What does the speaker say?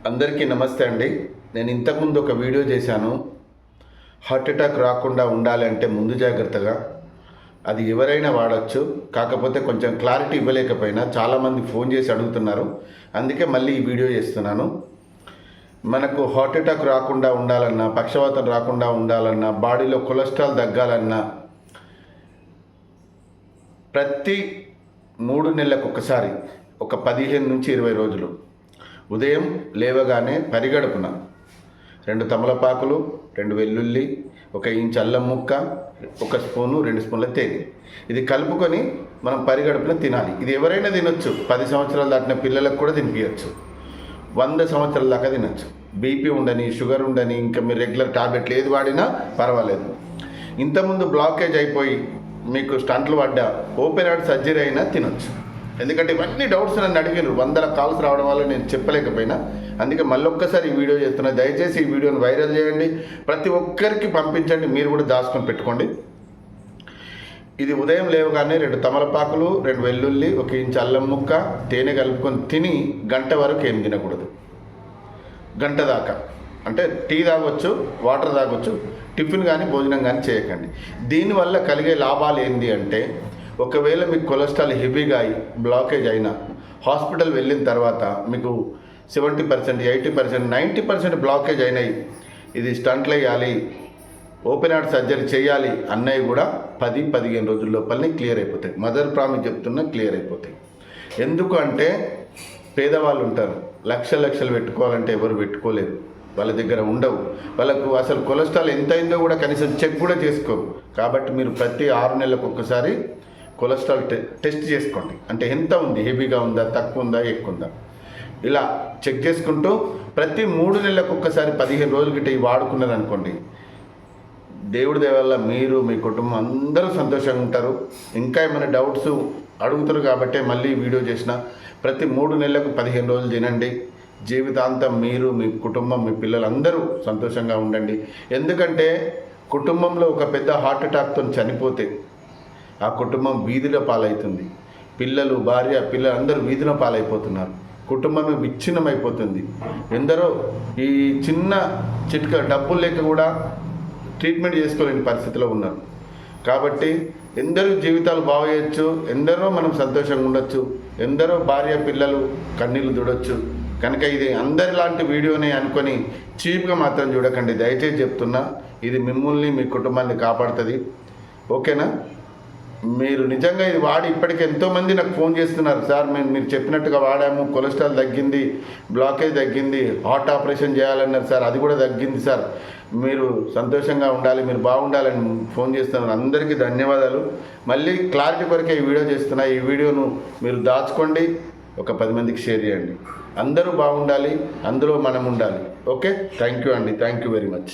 అందరికీ నమస్తే అండి. నేను ఇంతకుముందు ఒక వీడియో చేశాను. హార్ట్ అటాక్ రాకుండా ఉండాలి అంటే ముందు జాగ్రత్తగా అది ఎవరైనా వాడచ్చు. కాకపోతే కొంచెం క్లారిటీ ఇవ్వలేకపోయినా చాలామంది ఫోన్ చేసి అడుగుతున్నారు. అందుకే మళ్ళీ ఈ వీడియో చేస్తున్నాను. మనకు హార్ట్ అటాక్ రాకుండా ఉండాలన్నా, పక్షవాతం రాకుండా ఉండాలన్నా, బాడీలో కొలెస్ట్రాల్ తగ్గాలన్నా ప్రతి 3 నెలలకు ఒకసారి ఒక 15 నుంచి 20 రోజులు ఉదయం లేవగానే పరిగడుపున 2 తమలపాకులు, 2 వెల్లుల్లి, 1 ఇంచ్ అల్లం ముక్క, 1 స్పూను 2 స్పూన్ల తేనె ఇది కలుపుకొని మనం పరిగడుపున తినాలి. ఇది ఎవరైనా తినొచ్చు. 10 సంవత్సరాలు దాటిన పిల్లలకు కూడా తినిపించచ్చు. 100 సంవత్సరాల దాకా తినచ్చు. బీపీ ఉండని, షుగర్ ఉండని, ఇంకా మీరు రెగ్యులర్ టాబ్లెట్లు ఏది వాడినా పర్వాలేదు. ఇంతకుముందు బ్లాకేజ్ అయిపోయి మీకు స్టంట్లు పడ్డా, ఓపెన్ హార్ట్ సర్జరీ అయినా తినొచ్చు. ఎందుకంటే ఇవన్నీ డౌట్స్ నన్ను అడిగారు. 100 కాల్స్ రావడం వల్ల నేను చెప్పలేకపోయినా, అందుకే మళ్ళొక్కసారి ఈ వీడియో చేస్తున్నా. దయచేసి ఈ వీడియోని వైరల్ చేయండి, ప్రతి ఒక్కరికి పంపించండి, మీరు కూడా దాచుకొని పెట్టుకోండి. ఇది ఉదయం లేవగానే 2 తమలపాకులు, 2 వెల్లుల్లి, 1 ఇంచ్ అల్లం ముక్క, తేనె కలుపుకొని తిని గంట వరకు ఏం తినకూడదు. గంట దాకా అంటే టీ తాగొచ్చు, వాటర్ తాగొచ్చు, టిఫిన్ కానీ భోజనం కానీ చేయకండి. దీనివల్ల కలిగే లాభాలు ఏంటి అంటే, ఒకవేళ మీకు కొలెస్ట్రాల్ హెవీగా అయి బ్లాకేజ్ అయినా హాస్పిటల్ వెళ్ళిన తర్వాత మీకు 70%, 80%, 90% బ్లాకేజ్ అయినాయి, ఇది స్టంట్లు వేయాలి, ఓపెన్ హార్ట్ సర్జరీ చేయాలి అన్నవి కూడా 10-15 రోజుల లోపలనే క్లియర్ అయిపోతాయి. మదర్ ప్రామిస్ చెప్తున్నా, క్లియర్ అయిపోతాయి. ఎందుకు అంటే పేదవాళ్ళు ఉంటారు, లక్షలు పెట్టుకోవాలంటే ఎవరు పెట్టుకోలేరు, వాళ్ళ దగ్గర ఉండవు. వాళ్ళకు అసలు కొలెస్ట్రాల్ ఎంత అయిందో కూడా కనీసం చెక్ కూడా చేసుకోరు. కాబట్టి మీరు ప్రతి 6 నెలలకు ఒక్కసారి కొలెస్ట్రాల్ టెస్ట్ చేసుకోండి. అంటే ఎంత ఉంది, హెవీగా ఉందా, తక్కువ ఉందా, ఎక్కువ ఉందా, ఇలా చెక్ చేసుకుంటూ ప్రతి 3 నెలలకు ఒక్కసారి 15 రోజుల గిట్ట ఇవి వాడుకున్నారనుకోండి, దేవుడి దయ వల్ల మీరు, మీ కుటుంబం అందరూ సంతోషంగా ఉంటారు. ఇంకా ఏమైనా డౌట్స్ అడుగుతారు కాబట్టి మళ్ళీ వీడియో చేసిన. ప్రతి 3 నెలలకు 15 రోజులు తినండి. జీవితాంతం మీరు, మీ కుటుంబం, మీ పిల్లలందరూ సంతోషంగా ఉండండి. ఎందుకంటే కుటుంబంలో ఒక పెద్ద హార్ట్ అటాక్తో చనిపోతే ఆ కుటుంబం వీధిలో పాలవుతుంది. పిల్లలు, భార్య, పిల్లలందరూ వీధిలో పాలైపోతున్నారు. కుటుంబమే విచ్ఛిన్నమైపోతుంది. ఎందరో ఈ చిన్న చిట్కా డబ్బులు లేక కూడా ట్రీట్మెంట్ చేసుకోలేని పరిస్థితిలో ఉన్నారు. కాబట్టి ఎందరో జీవితాలు బాగు చేయొచ్చు, ఎందరో మనం సంతోషంగా ఉండొచ్చు, ఎందరో భార్య పిల్లలు కన్నీళ్ళు దుడొచ్చు. కనుక ఇది అందరిలాంటి వీడియోనే అనుకొని చీప్గా మాత్రం చూడకండి. దయచేసి చెప్తున్నా, ఇది మిమ్మల్ని, మీ కుటుంబాన్ని కాపాడుతుంది. ఓకేనా? మీరు నిజంగా ఇది వాడి ఇప్పటికీ ఎంతోమంది నాకు ఫోన్ చేస్తున్నారు. సార్ మీరు చెప్పినట్టుగా వాడాము, కొలెస్ట్రాల్ తగ్గింది, బ్లాకేజ్ తగ్గింది, హార్ట్ ఆపరేషన్ చేయాలన్నారు సార్, అది కూడా తగ్గింది సార్, మీరు సంతోషంగా ఉండాలి, మీరు బాగుండాలని ఫోన్ చేస్తున్నారు. అందరికీ ధన్యవాదాలు. మళ్ళీ క్లారిటీ కొరకే ఈ వీడియో చేస్తున్నా. ఈ వీడియోను మీరు దాచుకోండి, ఒక 10 మందికి షేర్ చేయండి. అందరూ బాగుండాలి, అందులో మనం ఉండాలి. ఓకే, థ్యాంక్ యూ అండి, థ్యాంక్ యూ వెరీ మచ్.